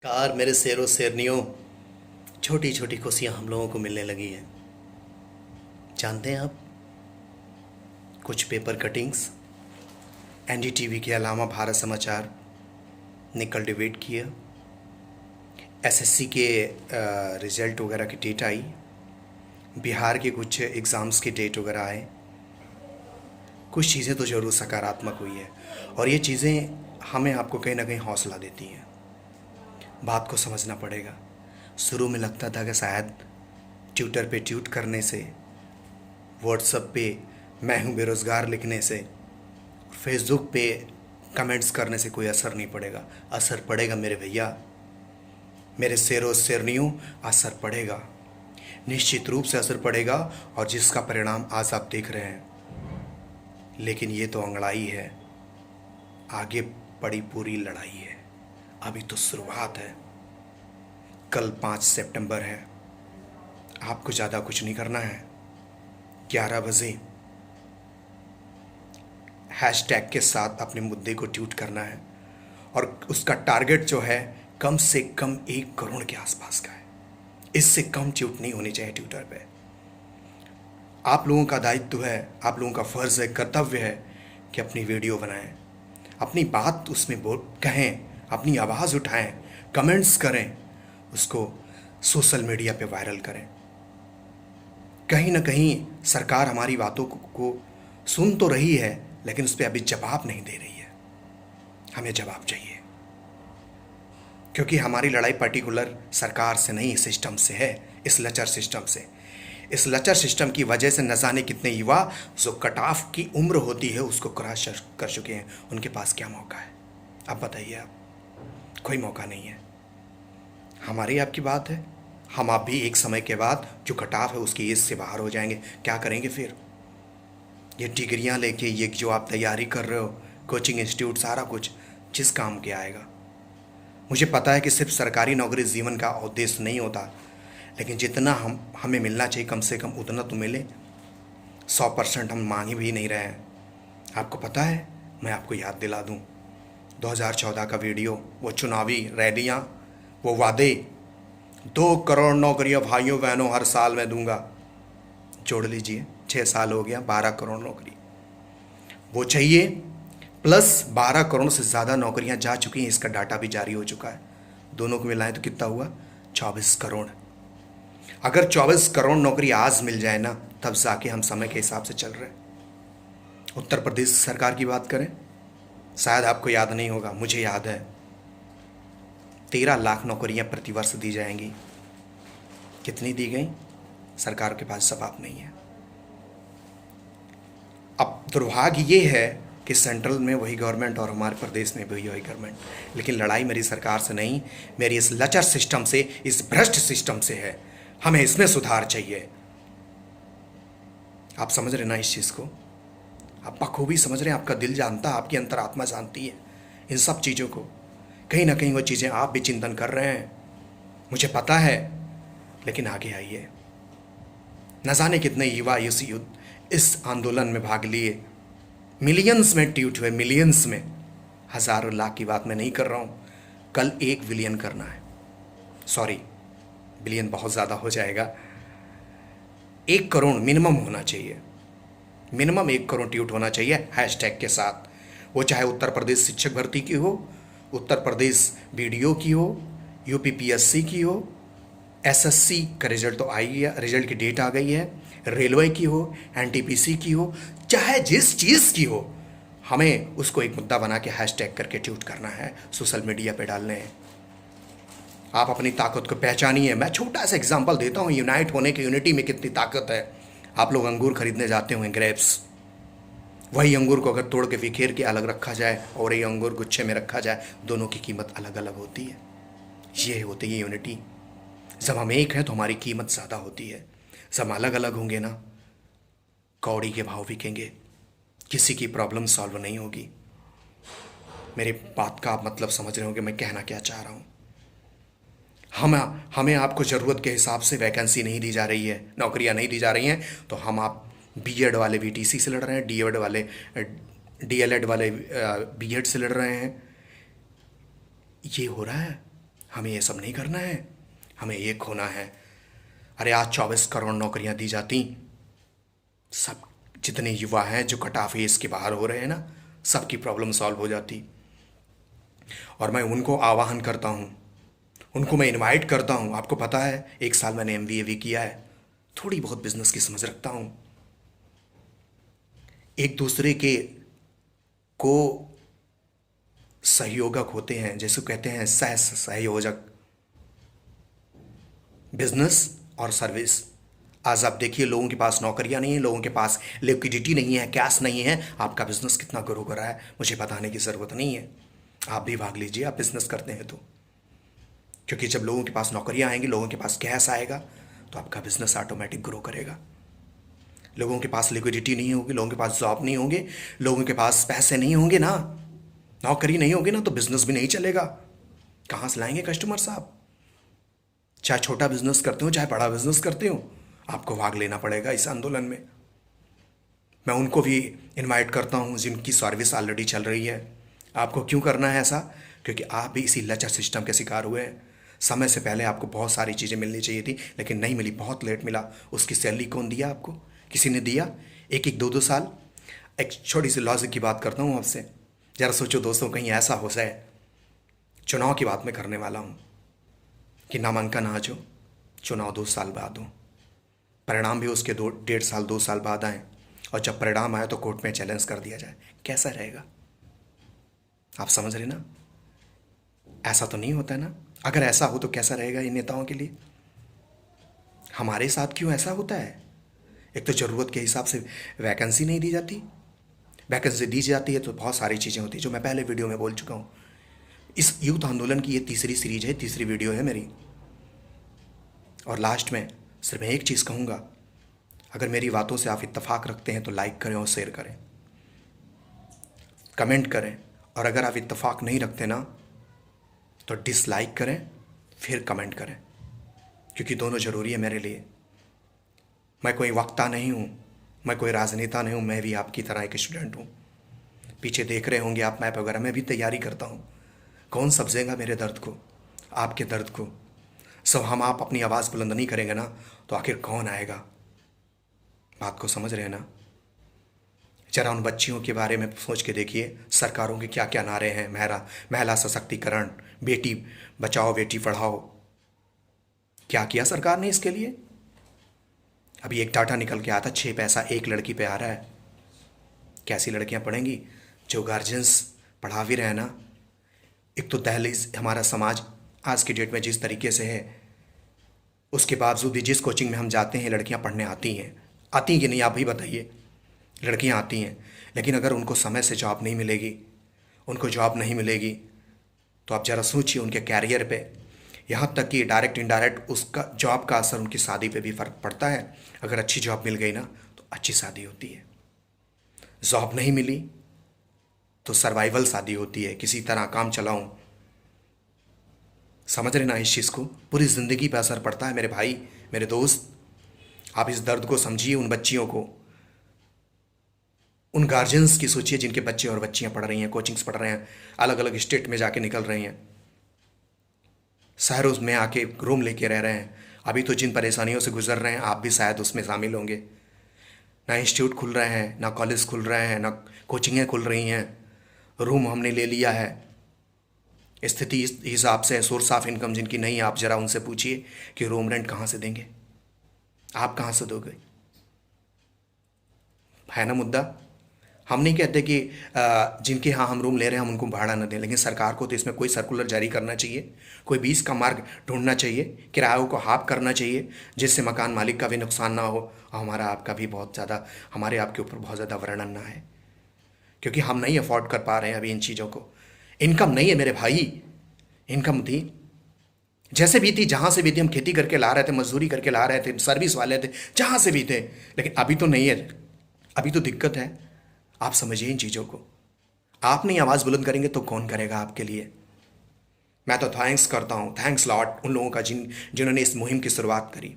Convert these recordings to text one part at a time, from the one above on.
Car मेरे शेरों शेरनियों, छोटी छोटी खुशियां हम लोगों को मिलने लगी हैं। जानते हैं आप, कुछ पेपर कटिंग्स एनडीटीवी के अलावा भारत समाचार ने कल्टिवेट किया। एसएससी के रिजल्ट वगैरह की डेट आई, बिहार के कुछ एग्ज़ाम्स की डेट वगैरह आए। कुछ चीज़ें तो ज़रूर सकारात्मक हुई है और ये चीज़ें हमें आपको कहीं ना कहीं हौसला देती हैं। बात को समझना पड़ेगा। शुरू में लगता था कि शायद ट्विटर पे ट्वीट करने से, व्हाट्सएप पे मैं हूँ बेरोज़गार लिखने से, फेसबुक पे कमेंट्स करने से कोई असर नहीं पड़ेगा। असर पड़ेगा मेरे भैया, मेरे शेरों शेरनियों, असर पड़ेगा, निश्चित रूप से असर पड़ेगा। और जिसका परिणाम आज आप देख रहे हैं। लेकिन ये तो अंगड़ाई है, आगे बड़ी पूरी लड़ाई है। अभी तो शुरुआत है। कल 5 सितंबर है। आपको ज़्यादा कुछ नहीं करना है। 11 बजे हैशटैग के साथ अपने मुद्दे को ट्वीट करना है और उसका टारगेट जो है कम से कम 1 करोड़ के आसपास का है। इससे कम ट्वीट नहीं होनी चाहिए ट्विटर पे। आप लोगों का दायित्व है, आप लोगों का फ़र्ज़ है, कर्तव्य है कि अपनी वीडियो बनाएं, अपनी बात उसमें कहें, अपनी आवाज़ उठाएं, कमेंट्स करें, उसको सोशल मीडिया पे वायरल करें। कहीं ना कहीं सरकार हमारी बातों को सुन तो रही है, लेकिन उस पर अभी जवाब नहीं दे रही है। हमें जवाब चाहिए, क्योंकि हमारी लड़ाई पर्टिकुलर सरकार से नहीं, सिस्टम से है, इस लचर सिस्टम से। इस लचर सिस्टम की वजह से न जाने कितने युवा जो कट ऑफ की उम्र होती है उसको क्रॉस कर चुके हैं। उनके पास क्या मौका है? अब बताइए आप। कोई मौका नहीं है। हमारी आपकी बात है, हम आप भी एक समय के बाद जो कट ऑफ है उसकी एज से बाहर हो जाएंगे। क्या करेंगे फिर? ये डिग्रियां लेके, ये जो आप तैयारी कर रहे हो, कोचिंग इंस्टीट्यूट, सारा कुछ जिस काम के आएगा। मुझे पता है कि सिर्फ सरकारी नौकरी जीवन का उद्देश्य नहीं होता, लेकिन जितना हमें मिलना चाहिए कम से कम उतना तो मिले। 100% हम मांग भी नहीं रहे हैं। आपको पता है, मैं आपको याद दिला दूं, 2014 का वीडियो, वो चुनावी रैलियां, वो वादे, 2 करोड़ नौकरियां भाइयों बहनों हर साल मैं दूंगा। जोड़ लीजिए, 6 साल हो गया, 12 करोड़ नौकरी वो चाहिए, प्लस 12 करोड़ से ज़्यादा नौकरियां जा चुकी हैं। इसका डाटा भी जारी हो चुका है। दोनों को मिलाएं तो कितना हुआ? 24 करोड़। अगर 24 करोड़ नौकरी आज मिल जाए ना, तब जाके हम समय के हिसाब से चल रहे हैं। उत्तर प्रदेश सरकार की बात करें, शायद आपको याद नहीं होगा, मुझे याद है, 13 लाख नौकरियां प्रतिवर्ष दी जाएंगी। कितनी दी गई? सरकार के पास जवाब नहीं है। अब दुर्भाग्य ये है कि सेंट्रल में वही गवर्नमेंट और हमारे प्रदेश में भी वही गवर्नमेंट। लेकिन लड़ाई मेरी सरकार से नहीं, मेरी इस लचर सिस्टम से, इस भ्रष्ट सिस्टम से है। हमें इसमें सुधार चाहिए। आप समझ रहे ना इस चीज़ को? आप बखूबी समझ रहे हैं। आपका दिल जानता है, आपकी अंतरात्मा जानती है इन सब चीज़ों को। कहीं ना कहीं वो चीज़ें आप भी चिंतन कर रहे हैं, मुझे पता है। लेकिन आगे आइए। न जाने कितने युवा इस आंदोलन में भाग लिए, मिलियंस में ट्वीट हुए, मिलियंस में। हज़ारों लाख की बात मैं नहीं कर रहा हूँ। कल 1 बिलियन करना है। सॉरी, बिलियन बहुत ज़्यादा हो जाएगा। 1 करोड़ मिनिमम होना चाहिए। मिनिमम 1 करोड़ ट्वीट होना चाहिए हैशटैग के साथ। वो चाहे उत्तर प्रदेश शिक्षक भर्ती की हो, उत्तर प्रदेश बीडीओ की हो, यूपी पीएससी की हो, एसएससी का रिजल्ट तो आई है, रिजल्ट की डेट आ गई है, रेलवे की हो, एनटीपीसी की हो, चाहे जिस चीज़ की हो, हमें उसको एक मुद्दा बना के हैशटैग करके ट्वीट करना है, सोशल मीडिया पे डालने हैं। आप अपनी ताकत को पहचानिए। मैं छोटा सा एग्जांपल देता हूँ, यूनाइट होने की, यूनिटी में कितनी ताकत है। आप लोग अंगूर खरीदने जाते होंगे, ग्रेप्स, वही अंगूर को अगर तोड़ के बिखेर के अलग रखा जाए और ये अंगूर गुच्छे में रखा जाए, दोनों की कीमत अलग अलग होती है। ये होती है यूनिटी। जब हम एक हैं तो हमारी कीमत ज़्यादा होती है। जब हम अलग अलग होंगे ना, कौड़ी के भाव बिकेंगे, किसी की प्रॉब्लम सॉल्व नहीं होगी। मेरी बात का आप मतलब समझ रहे होंगे मैं कहना क्या चाह रहा हूँ। हमें आपको ज़रूरत के हिसाब से वैकेंसी नहीं दी जा रही है, नौकरियां नहीं दी जा रही हैं, तो हम आप बीएड वाले बीटीसी से लड़ रहे हैं, डीएड वाले डीएलएड वाले बीएड से लड़ रहे हैं। ये हो रहा है। हमें ये सब नहीं करना है, हमें ये खोना है। अरे आज 24 करोड़ नौकरियां दी जाती, सब जितने युवा हैं जो कट ऑफ एज के बाहर हो रहे हैं ना, सबकी प्रॉब्लम सॉल्व हो जाती। और मैं उनको आह्वान करता हूँ, उनको मैं इनवाइट करता हूँ। आपको पता है 1 साल मैंने MBA भी किया है, थोड़ी बहुत बिजनेस की समझ रखता हूँ। एक दूसरे के को सहयोगक होते हैं, जैसे कहते हैं सहयोजक, बिजनेस और सर्विस। आज आप देखिए लोगों के पास नौकरियां नहीं है, लोगों के पास लिक्विडिटी नहीं है, कैश नहीं है। आपका बिजनेस कितना ग्रो कर रहा है मुझे बताने की ज़रूरत नहीं है, आप भी भाग लीजिए, आप बिजनेस करते हैं तो। क्योंकि जब लोगों के पास नौकरियां आएंगी, लोगों के पास कैश आएगा, तो आपका बिजनेस ऑटोमेटिक ग्रो करेगा। लोगों के पास लिक्विडिटी नहीं होगी, लोगों के पास जॉब नहीं होंगे, लोगों के पास पैसे नहीं होंगे ना, नौकरी नहीं होगी ना, तो बिजनेस भी नहीं चलेगा। कहाँ से लाएंगे कस्टमर्स आप? चाहे छोटा बिजनेस करते हो चाहे बड़ा बिजनेस करते हो, आपको भाग लेना पड़ेगा इस आंदोलन में। मैं उनको भी इनवाइट करता हूँ जिनकी सर्विस ऑलरेडी चल रही है। आपको क्यों करना है ऐसा? क्योंकि आप भी इसी लेक्चर सिस्टम के शिकार हुए हैं। समय से पहले आपको बहुत सारी चीज़ें मिलनी चाहिए थी, लेकिन नहीं मिली, बहुत लेट मिला। उसकी सैलरी कौन दिया आपको? किसी ने दिया? एक एक दो दो साल। एक छोटी सी लॉजिक की बात करता हूँ आपसे, ज़रा सोचो दोस्तों, कहीं ऐसा हो जाए, चुनाव की बात मैं करने वाला हूँ, कि नामांकन आज हो, चुनाव 2 साल बाद हो, परिणाम भी उसके 1.5 साल 2 साल बाद आए, और जब परिणाम आए तो कोर्ट में चैलेंज कर दिया जाए, कैसा रहेगा? आप समझ रहे ना? ऐसा तो नहीं होता है ना। अगर ऐसा हो तो कैसा रहेगा इन नेताओं के लिए? हमारे साथ क्यों ऐसा होता है? एक तो ज़रूरत के हिसाब से वैकेंसी नहीं दी जाती, वैकेंसी दी जाती है तो बहुत सारी चीज़ें होती हैं, जो मैं पहले वीडियो में बोल चुका हूँ। इस यूथ आंदोलन की ये तीसरी सीरीज है, तीसरी वीडियो है मेरी। और लास्ट में सिर्फ मैं एक चीज़ कहूँगा, अगर मेरी बातों से आप इत्तेफाक रखते हैं तो लाइक करें और शेयर करें, कमेंट करें, और अगर आप इत्तेफाक नहीं रखते ना तो डिसलाइक करें, फिर कमेंट करें, क्योंकि दोनों ज़रूरी है मेरे लिए। मैं कोई वक्ता नहीं हूँ, मैं कोई राजनेता नहीं हूँ, मैं भी आपकी तरह एक स्टूडेंट हूँ। पीछे देख रहे होंगे आप मैप वगैरह, मैं भी तैयारी करता हूँ। कौन समझेगा मेरे दर्द को, आपके दर्द को? सब हम आप अपनी आवाज़ बुलंद नहीं करेंगे ना, तो आखिर कौन आएगा? बात को समझ रहे हैं ना? जरा उन बच्चियों के बारे में सोच के देखिए, सरकारों के क्या क्या नारे हैं, महिला सशक्तिकरण, बेटी बचाओ बेटी पढ़ाओ। क्या किया सरकार ने इसके लिए? अभी एक डाटा निकल के आया था, 6 पैसा एक लड़की पे आ रहा है। कैसी लड़कियां पढ़ेंगी? जो गार्जियंस पढ़ा भी रहे हैं ना। एक तो दहलीज हमारा समाज आज की डेट में जिस तरीके से है, उसके बावजूद भी जिस कोचिंग में हम जाते हैं लड़कियां पढ़ने आती हैं, आती कि नहीं आप ही बताइए? लड़कियां आती हैं, लेकिन अगर उनको समय से जॉब नहीं मिलेगी, उनको जॉब नहीं मिलेगी, तो आप ज़रा सोचिए उनके कैरियर पे, यहाँ तक कि डायरेक्ट इनडायरेक्ट उसका जॉब का असर उनकी शादी पे भी फ़र्क पड़ता है। अगर अच्छी जॉब मिल गई ना तो अच्छी शादी होती है, जॉब नहीं मिली तो सर्वाइवल शादी होती है, किसी तरह काम चलाऊं। समझ रहे ना इस चीज़ को? पूरी ज़िंदगी पे असर पड़ता है मेरे भाई, मेरे दोस्त। आप इस दर्द को समझिए, उन बच्चियों को, उन गार्जियंस की सोचिए जिनके बच्चे और बच्चियां पढ़ रही हैं, कोचिंग्स पढ़ रहे हैं, अलग अलग स्टेट में जाके निकल रही हैं, शहरों में आके रूम लेके रह रहे हैं। अभी तो जिन परेशानियों से गुजर रहे हैं आप भी शायद उसमें शामिल होंगे। ना इंस्टीट्यूट खुल रहे हैं, ना कॉलेज खुल रहे हैं, ना कोचिंगें खुल रही हैं, रूम हमने ले लिया है। स्थिति इस हिसाब से, सोर्स ऑफ इनकम जिनकी नहीं है, आप ज़रा उनसे पूछिए कि रूम रेंट कहाँ से देंगे, आप कहाँ से दोगे? है ना मुद्दा? हम नहीं कहते कि जिनके यहाँ हम रूम ले रहे हैं हम उनको भाड़ा न दें, लेकिन सरकार को तो इसमें कोई सर्कुलर जारी करना चाहिए, कोई बीच का मार्ग ढूंढना चाहिए, किरायों को हाफ करना चाहिए, जिससे मकान मालिक का भी नुकसान ना हो और हमारा आपका भी बहुत ज़्यादा, हमारे आपके ऊपर बहुत ज़्यादा वर्णन ना है, क्योंकि हम नहीं अफोर्ड कर पा रहे हैं अभी इन चीज़ों को। इनकम नहीं है मेरे भाई, इनकम थी जैसे भी थी, जहाँ से भी थी, हम खेती करके ला रहे थे, मजदूरी करके ला रहे थे, सर्विस वाले थे, जहाँ से भी थे, लेकिन अभी तो नहीं है, अभी तो दिक्कत है। आप समझिए इन चीज़ों को। आप नहीं आवाज़ बुलंद करेंगे तो कौन करेगा आपके लिए? मैं तो थैंक्स करता हूँ, थैंक्स लॉट उन लोगों का जिन्होंने इस मुहिम की शुरुआत करी,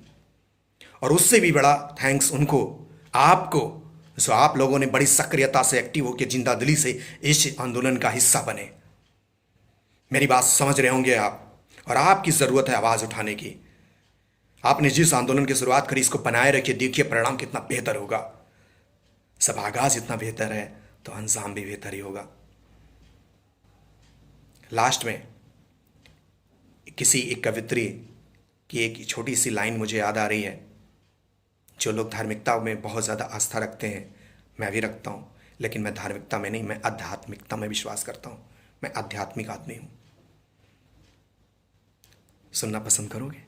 और उससे भी बड़ा थैंक्स उनको, आपको, जो आप लोगों ने बड़ी सक्रियता से, एक्टिव होकर, जिंदा दिली से इस आंदोलन का हिस्सा बने। मेरी बात समझ रहे होंगे आप। और आपकी ज़रूरत है आवाज़ उठाने की। आपने जिस आंदोलन की शुरुआत करी इसको बनाए रखिए, देखिए परिणाम कितना बेहतर होगा। सब आगाज इतना बेहतर है तो अंजाम भी बेहतर ही होगा। लास्ट में किसी एक कवित्री की एक छोटी सी लाइन मुझे याद आ रही है। जो लोग धार्मिकता में बहुत ज़्यादा आस्था रखते हैं, मैं भी रखता हूँ, लेकिन मैं धार्मिकता में नहीं, मैं आध्यात्मिकता में विश्वास करता हूँ। मैं आध्यात्मिक आदमी हूँ। सुनना पसंद करोगे?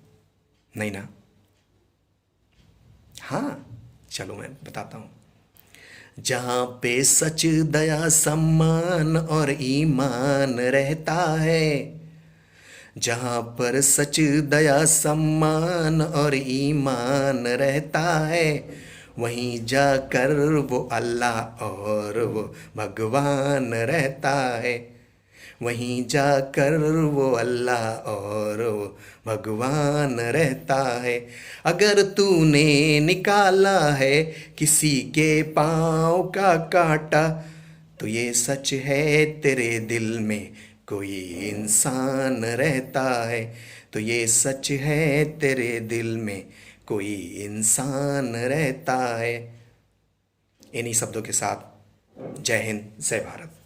नहीं ना? हाँ, चलो मैं बताता हूँ। जहाँ पे सच, दया, सम्मान और ईमान रहता है, जहाँ पर सच, दया, सम्मान और ईमान रहता है, वहीं जाकर वो अल्लाह और वो भगवान रहता है। वहीं जाकर वो अल्लाह और वो भगवान रहता है। अगर तूने निकाला है किसी के पाँव का कांटा, तो ये सच है तेरे दिल में कोई इंसान रहता है। तो ये सच है तेरे दिल में कोई इंसान रहता है। इन्हीं शब्दों के साथ जय हिंद, जय भारत।